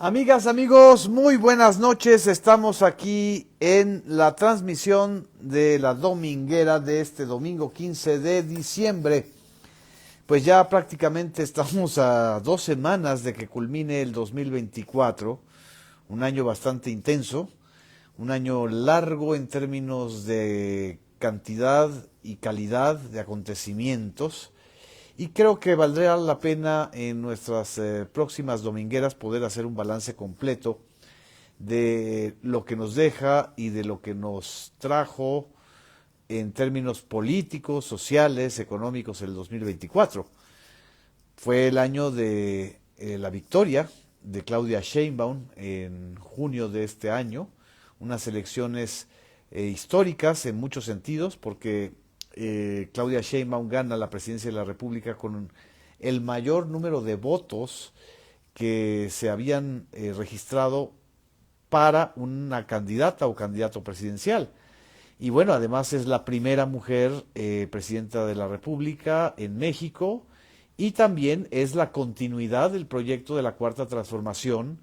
Amigas, amigos, muy buenas noches. Estamos aquí en la transmisión de la dominguera de este domingo 15 de diciembre. Pues ya prácticamente estamos a 2 semanas de que culmine el 2024, un año bastante intenso, un año largo en términos de cantidad y calidad de acontecimientos. Y creo que valdría la pena en nuestras próximas domingueras poder hacer un balance completo de lo que nos deja y de lo que nos trajo en términos políticos, sociales, económicos el 2024. Fue el año de la victoria de Claudia Sheinbaum en junio de este año, unas elecciones históricas en muchos sentidos porque Claudia Sheinbaum gana la presidencia de la República con el mayor número de votos que se habían registrado para una candidata o candidato presidencial. Y bueno, además es la primera mujer presidenta de la República en México y también es la continuidad del proyecto de la Cuarta Transformación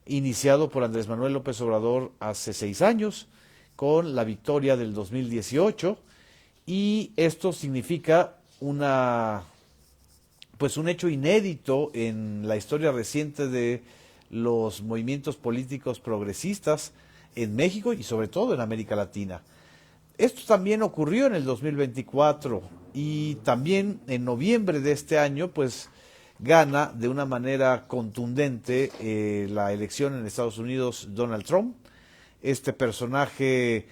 iniciado por Andrés Manuel López Obrador hace 6 años con la victoria del 2018. Y esto significa pues un hecho inédito en la historia reciente de los movimientos políticos progresistas en México y sobre todo en América Latina. Esto también ocurrió en el 2024 y también en noviembre de este año, pues gana de una manera contundente la elección en Estados Unidos Donald Trump, este personaje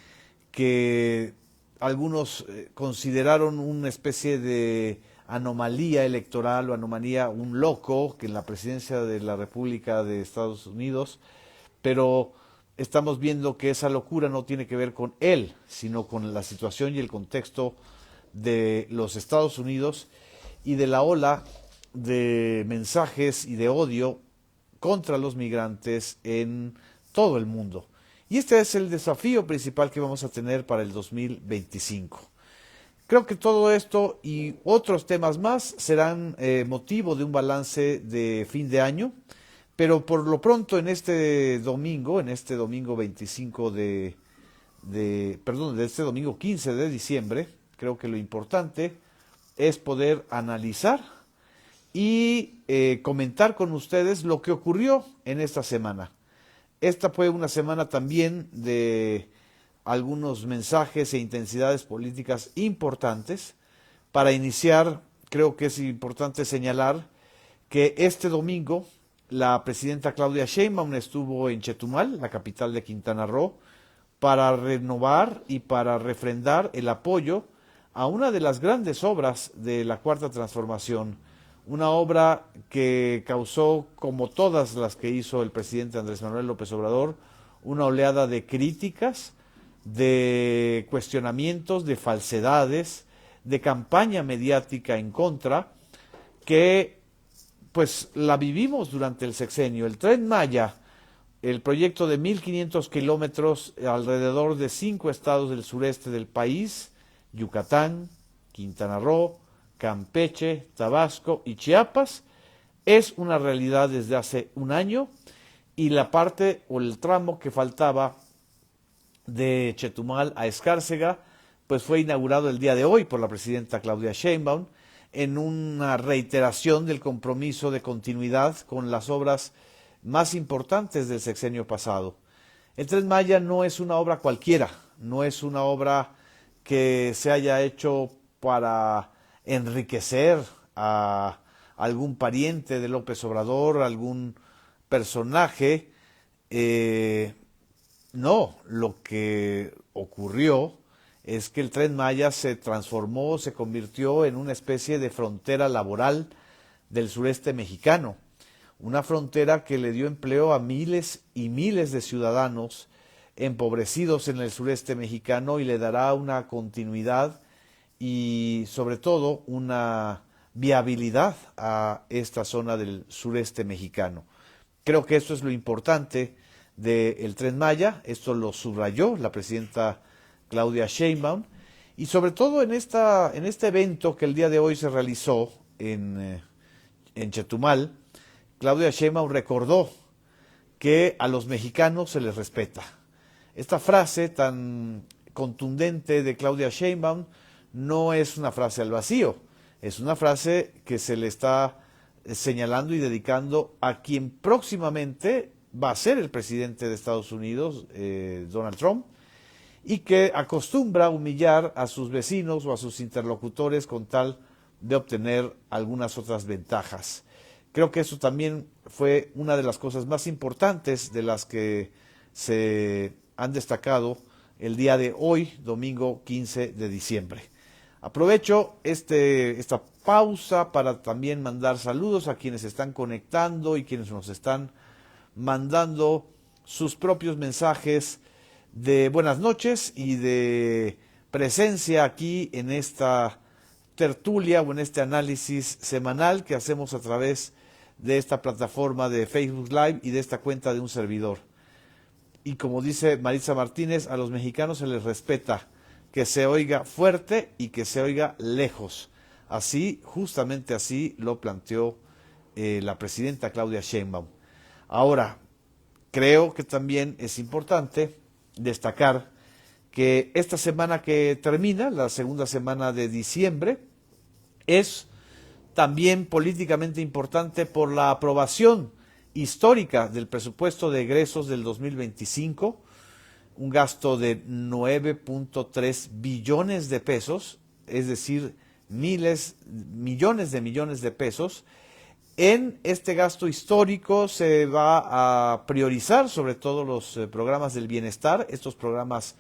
que algunos consideraron una especie de anomalía electoral o anomalía, un loco que en la presidencia de la República de Estados Unidos, pero estamos viendo que esa locura no tiene que ver con él, sino con la situación y el contexto de los Estados Unidos y de la ola de mensajes y de odio contra los migrantes en todo el mundo. Y este es el desafío principal que vamos a tener para el 2025. Creo que todo esto y otros temas más serán motivo de un balance de fin de año, pero por lo pronto en este domingo 25 de este domingo 15 de diciembre, creo que lo importante es poder analizar y comentar con ustedes lo que ocurrió en esta semana. Esta fue una semana también de algunos mensajes e intensidades políticas importantes. Para iniciar, creo que es importante señalar que este domingo la presidenta Claudia Sheinbaum estuvo en Chetumal, la capital de Quintana Roo, para renovar y para refrendar el apoyo a una de las grandes obras de la Cuarta Transformación, una obra que causó, como todas las que hizo el presidente Andrés Manuel López Obrador, una oleada de críticas, de cuestionamientos, de falsedades, de campaña mediática en contra, que pues la vivimos durante el sexenio. El Tren Maya, el proyecto de 1.500 kilómetros alrededor de 5 estados del sureste del país, Yucatán, Quintana Roo, Campeche, Tabasco y Chiapas, es una realidad desde hace un año y la parte o el tramo que faltaba de Chetumal a Escárcega, pues fue inaugurado el día de hoy por la presidenta Claudia Sheinbaum en una reiteración del compromiso de continuidad con las obras más importantes del sexenio pasado. El Tren Maya no es una obra cualquiera, no es una obra que se haya hecho para enriquecer a algún pariente de López Obrador, algún personaje. No, lo que ocurrió es que el Tren Maya se transformó, se convirtió en una especie de frontera laboral del sureste mexicano, una frontera que le dio empleo a miles y miles de ciudadanos empobrecidos en el sureste mexicano y le dará una continuidad y sobre todo una viabilidad a esta zona del sureste mexicano. Creo que esto es lo importante del Tren Maya, esto lo subrayó la presidenta Claudia Sheinbaum y sobre todo en este evento que el día de hoy se realizó en Chetumal, Claudia Sheinbaum recordó que a los mexicanos se les respeta. Esta frase tan contundente de Claudia Sheinbaum no es una frase al vacío, es una frase que se le está señalando y dedicando a quien próximamente va a ser el presidente de Estados Unidos, Donald Trump, y que acostumbra a humillar a sus vecinos o a sus interlocutores con tal de obtener algunas otras ventajas. Creo que eso también fue una de las cosas más importantes de las que se han destacado el día de hoy, domingo 15 de diciembre. Aprovecho esta pausa para también mandar saludos a quienes se están conectando y quienes nos están mandando sus propios mensajes de buenas noches y de presencia aquí en esta tertulia o en este análisis semanal que hacemos a través de esta plataforma de Facebook Live y de esta cuenta de un servidor. Y como dice Maritza Martínez, a los mexicanos se les respeta que se oiga fuerte y que se oiga lejos. Así, justamente así lo planteó la presidenta Claudia Sheinbaum. Ahora, creo que también es importante destacar que esta semana que termina, la segunda semana de diciembre, es también políticamente importante por la aprobación histórica del presupuesto de egresos del 2025, un gasto de 9.3 billones de pesos, es decir, millones de pesos. En este gasto histórico se va a priorizar sobre todo los programas del bienestar, estos programas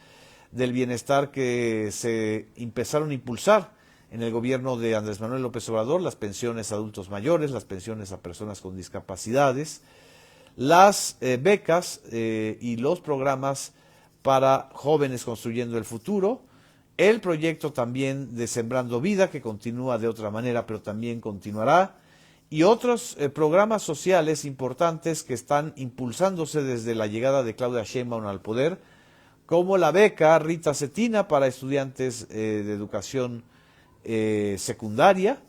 del bienestar que se empezaron a impulsar en el gobierno de Andrés Manuel López Obrador, las pensiones a adultos mayores, las pensiones a personas con discapacidades, las becas y los programas para jóvenes construyendo el futuro, el proyecto también de Sembrando Vida, que continúa de otra manera, pero también continuará, y otros programas sociales importantes que están impulsándose desde la llegada de Claudia Sheinbaum al poder, como la beca Rita Cetina para estudiantes de educación secundaria,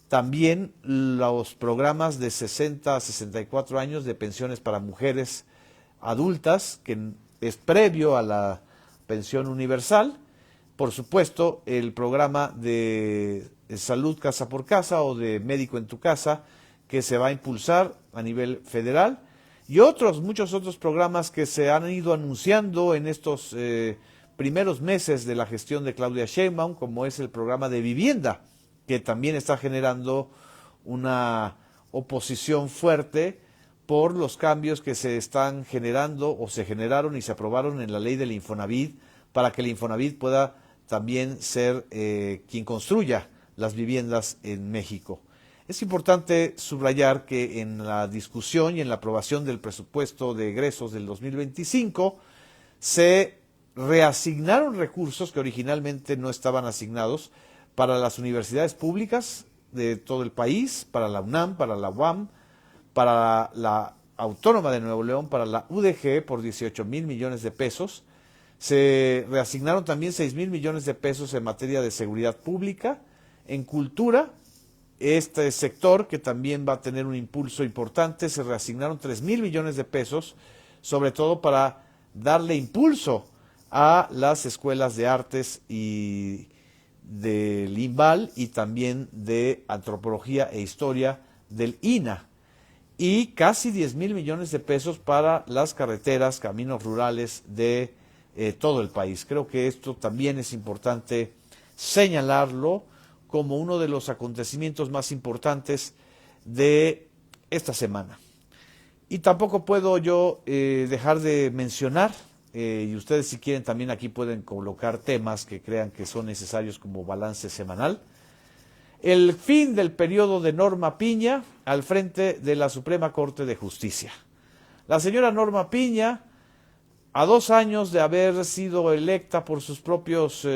también los programas de 60 a 64 años de pensiones para mujeres adultas, que es previo a la pensión universal, por supuesto el programa de salud casa por casa o de médico en tu casa, que se va a impulsar a nivel federal, y muchos otros programas que se han ido anunciando en estos primeros meses de la gestión de Claudia Sheinbaum, como es el programa de vivienda, que también está generando una oposición fuerte por los cambios que se están generando o se generaron y se aprobaron en la ley del Infonavit, para que el Infonavit pueda también ser quien construya las viviendas en México. Es importante subrayar que en la discusión y en la aprobación del presupuesto de egresos del 2025 se reasignaron recursos que originalmente no estaban asignados para las universidades públicas de todo el país, para la UNAM, para la UAM, para la Autónoma de Nuevo León, para la UDG por 18,000 millones de pesos. Se reasignaron también 6,000 millones de pesos en materia de seguridad pública, en cultura, este sector que también va a tener un impulso importante, se reasignaron 3,000 millones de pesos, sobre todo para darle impulso a las escuelas de artes y del INVAL y también de antropología e historia del INA, y casi 10,000 millones de pesos para las carreteras, caminos rurales de todo el país. Creo que esto también es importante señalarlo como uno de los acontecimientos más importantes de esta semana. Y tampoco puedo yo dejar de mencionar, y ustedes si quieren también aquí pueden colocar temas que crean que son necesarios como balance semanal, el fin del periodo de Norma Piña al frente de la Suprema Corte de Justicia. La señora Norma Piña, a 2 años de haber sido electa por sus propios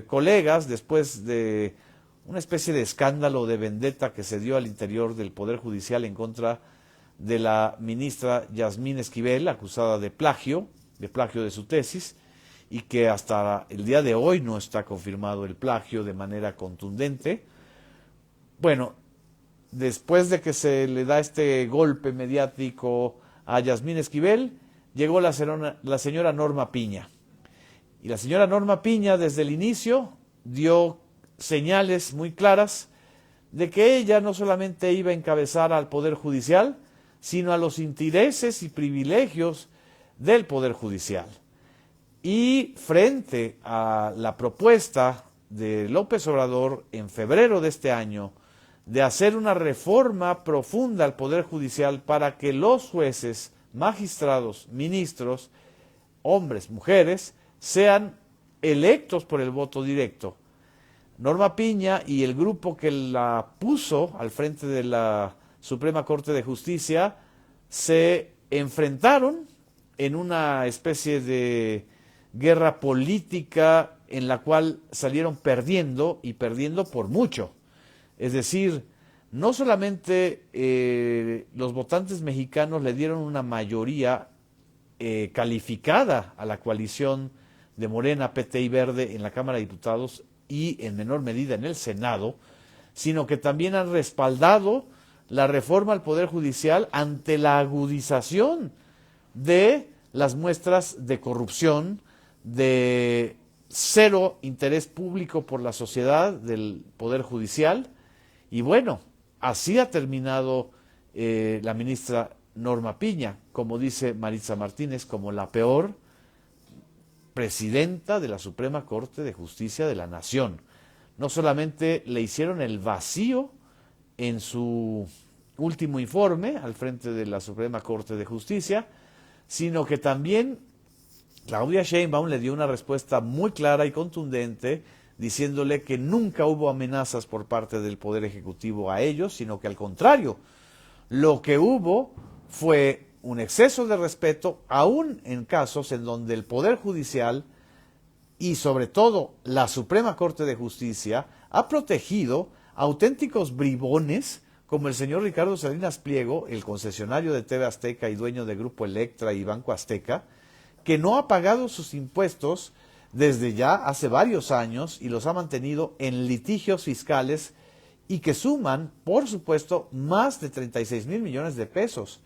colegas, después de una especie de escándalo de vendetta que se dio al interior del Poder Judicial en contra de la ministra Yasmín Esquivel, acusada de plagio de su tesis, y que hasta el día de hoy no está confirmado el plagio de manera contundente. Bueno, después de que se le da este golpe mediático a Yasmín Esquivel, llegó la señora Norma Piña. Y la señora Norma Piña desde el inicio dio señales muy claras de que ella no solamente iba a encabezar al Poder Judicial, sino a los intereses y privilegios del Poder Judicial. Y frente a la propuesta de López Obrador en febrero de este año de hacer una reforma profunda al Poder Judicial para que los jueces, magistrados, ministros, hombres, mujeres, sean electos por el voto directo. Norma Piña y el grupo que la puso al frente de la Suprema Corte de Justicia se enfrentaron en una especie de guerra política en la cual salieron perdiendo y perdiendo por mucho. Es decir, no solamente los votantes mexicanos le dieron una mayoría calificada a la coalición de Morena, PT y Verde en la Cámara de Diputados y en menor medida en el Senado, sino que también han respaldado la reforma al Poder Judicial ante la agudización de las muestras de corrupción, de cero interés público por la sociedad del Poder Judicial. Y bueno, así ha terminado la ministra Norma Piña, como dice Maritza Martínez, como la peor presidenta de la Suprema Corte de Justicia de la Nación. No solamente le hicieron el vacío en su último informe al frente de la Suprema Corte de Justicia, sino que también Claudia Sheinbaum le dio una respuesta muy clara y contundente, diciéndole que nunca hubo amenazas por parte del Poder Ejecutivo a ellos, sino que al contrario, lo que hubo fue un exceso de respeto, aún en casos en donde el Poder Judicial y sobre todo la Suprema Corte de Justicia ha protegido a auténticos bribones como el señor Ricardo Salinas Pliego, el concesionario de TV Azteca y dueño de Grupo Electra y Banco Azteca, que no ha pagado sus impuestos desde ya hace varios años y los ha mantenido en litigios fiscales y que suman, por supuesto, más de 36,000 millones de pesos.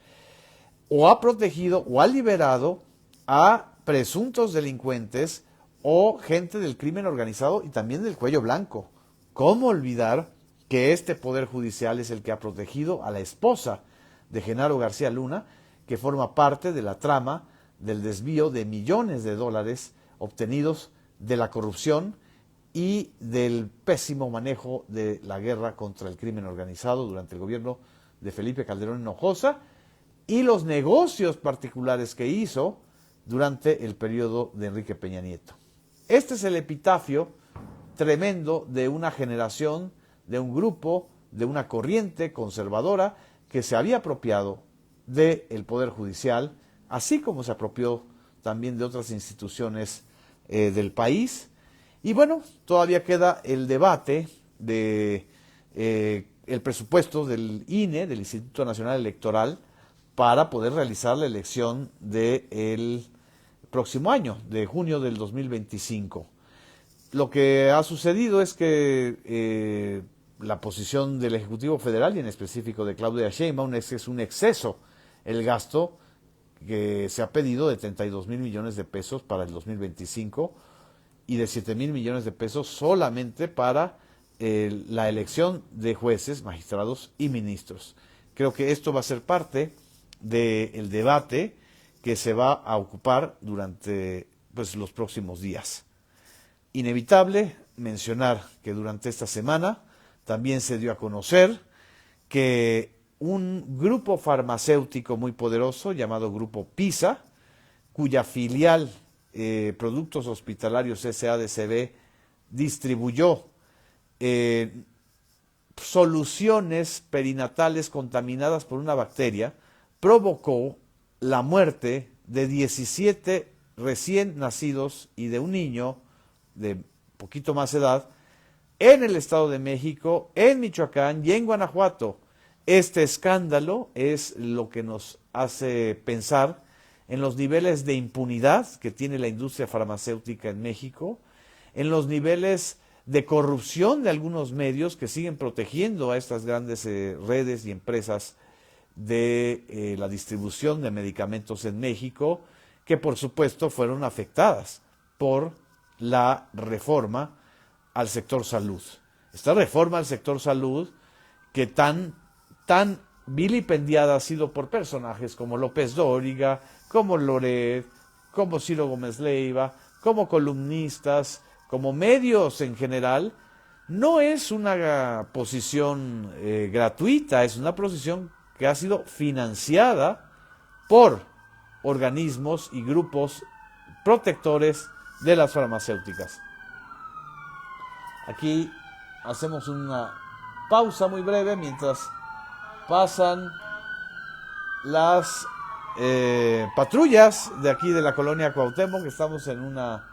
O ha protegido o ha liberado a presuntos delincuentes o gente del crimen organizado y también del cuello blanco. ¿Cómo olvidar que este Poder Judicial es el que ha protegido a la esposa de Genaro García Luna, que forma parte de la trama del desvío de millones de dólares obtenidos de la corrupción y del pésimo manejo de la guerra contra el crimen organizado durante el gobierno de Felipe Calderón Hinojosa y los negocios particulares que hizo durante el periodo de Enrique Peña Nieto? Este es el epitafio tremendo de una generación, de un grupo, de una corriente conservadora que se había apropiado del Poder Judicial, así como se apropió también de otras instituciones del país. Y bueno, todavía queda el debate de el presupuesto del INE, del Instituto Nacional Electoral, para poder realizar la elección del próximo año, de junio del 2025. Lo que ha sucedido es que la posición del Ejecutivo Federal y en específico de Claudia Sheinbaum es que es un exceso el gasto que se ha pedido de 32,000 millones de pesos para el 2025 y de 7,000 millones de pesos solamente para la elección de jueces, magistrados y ministros. Creo que esto va a ser parte del debate que se va a ocupar durante los próximos días. Inevitable mencionar que durante esta semana también se dio a conocer que un grupo farmacéutico muy poderoso llamado Grupo PISA, cuya filial Productos Hospitalarios SADCB distribuyó soluciones perinatales contaminadas por una bacteria, provocó la muerte de 17 recién nacidos y de un niño de poquito más edad en el Estado de México, en Michoacán y en Guanajuato. Este escándalo es lo que nos hace pensar en los niveles de impunidad que tiene la industria farmacéutica en México, en los niveles de corrupción de algunos medios que siguen protegiendo a estas grandes redes y empresas de la distribución de medicamentos en México, que por supuesto fueron afectadas por la reforma al sector salud. Esta reforma al sector salud que tan vilipendiada ha sido por personajes como López Dóriga, como Loret, como Ciro Gómez Leiva, como columnistas, como medios en general, no es una posición gratuita, es una posición que ha sido financiada por organismos y grupos protectores de las farmacéuticas. Aquí hacemos una pausa muy breve mientras pasan las patrullas de aquí de la colonia Cuauhtémoc. Estamos en una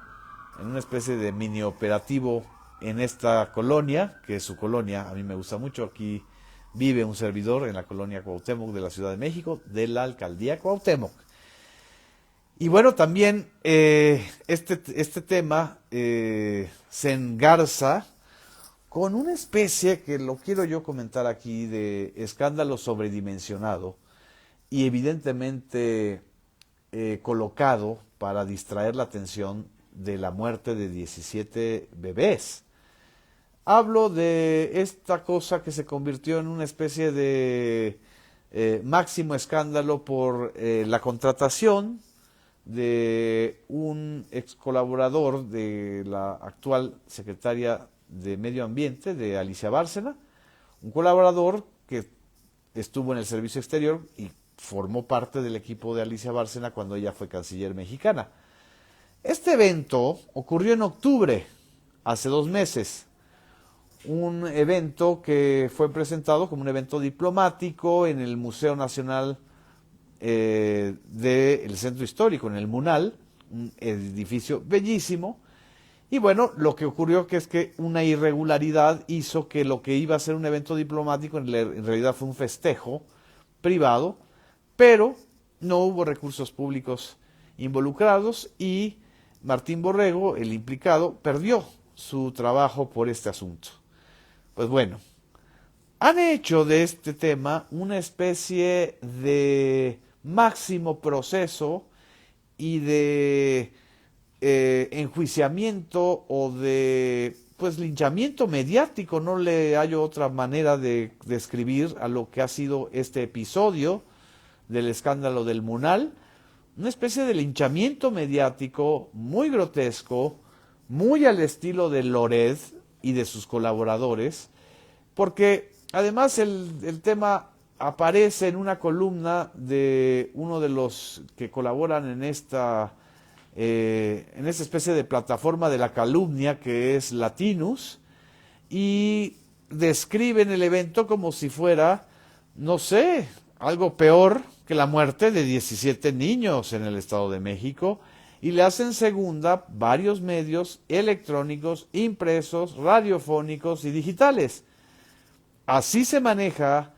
especie de mini operativo en esta colonia, que es su colonia, a mí me gusta mucho. Aquí vive un servidor en la colonia Cuauhtémoc de la Ciudad de México, de la alcaldía Cuauhtémoc. Y bueno, también este tema se engarza con una especie que lo quiero yo comentar aquí de escándalo sobredimensionado y evidentemente colocado para distraer la atención de la muerte de 17 bebés. Hablo de esta cosa que se convirtió en una especie de máximo escándalo por la contratación de un ex colaborador de la actual secretaria de Medio Ambiente, de Alicia Bárcena, un colaborador que estuvo en el servicio exterior y formó parte del equipo de Alicia Bárcena cuando ella fue canciller mexicana. Este evento ocurrió en octubre, hace 2 meses, un evento que fue presentado como un evento diplomático en el Museo Nacional del Centro Histórico, en el MUNAL, un edificio bellísimo. Y bueno, lo que ocurrió que es que una irregularidad hizo que lo que iba a ser un evento diplomático en realidad fue un festejo privado, pero no hubo recursos públicos involucrados y Martín Borrego, el implicado, perdió su trabajo por este asunto. Pues bueno, han hecho de este tema una especie de máximo proceso y de enjuiciamiento o de linchamiento mediático. No le hallo otra manera de describir a lo que ha sido este episodio del escándalo del MUNAL, una especie de linchamiento mediático muy grotesco, muy al estilo de Loret y de sus colaboradores, porque además el tema aparece en una columna de uno de los que colaboran en esta especie de plataforma de la calumnia que es Latinus, y describen el evento como si fuera, no sé, algo peor que la muerte de 17 niños en el Estado de México, y le hacen segunda varios medios electrónicos, impresos, radiofónicos y digitales. Así se maneja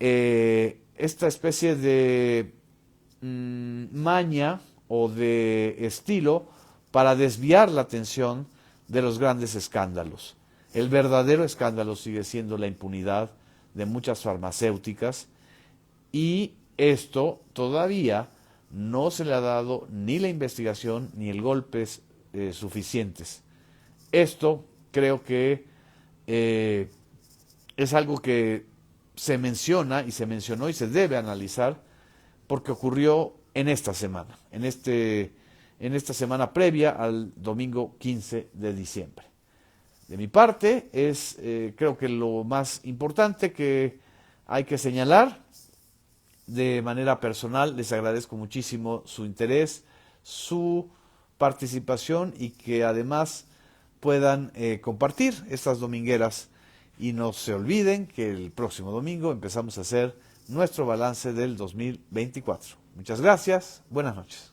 esta especie de maña o de estilo para desviar la atención de los grandes escándalos. El verdadero escándalo sigue siendo la impunidad de muchas farmacéuticas, y esto todavía no se le ha dado ni la investigación ni el golpes suficientes. Esto creo que es algo que se menciona y se mencionó y se debe analizar porque ocurrió en esta semana, en esta semana previa al domingo 15 de diciembre. De mi parte, creo que lo más importante que hay que señalar. De manera personal, les agradezco muchísimo su interés, su participación y que además puedan compartir estas domingueras. Y no se olviden que el próximo domingo empezamos a hacer nuestro balance del 2024. Muchas gracias, buenas noches.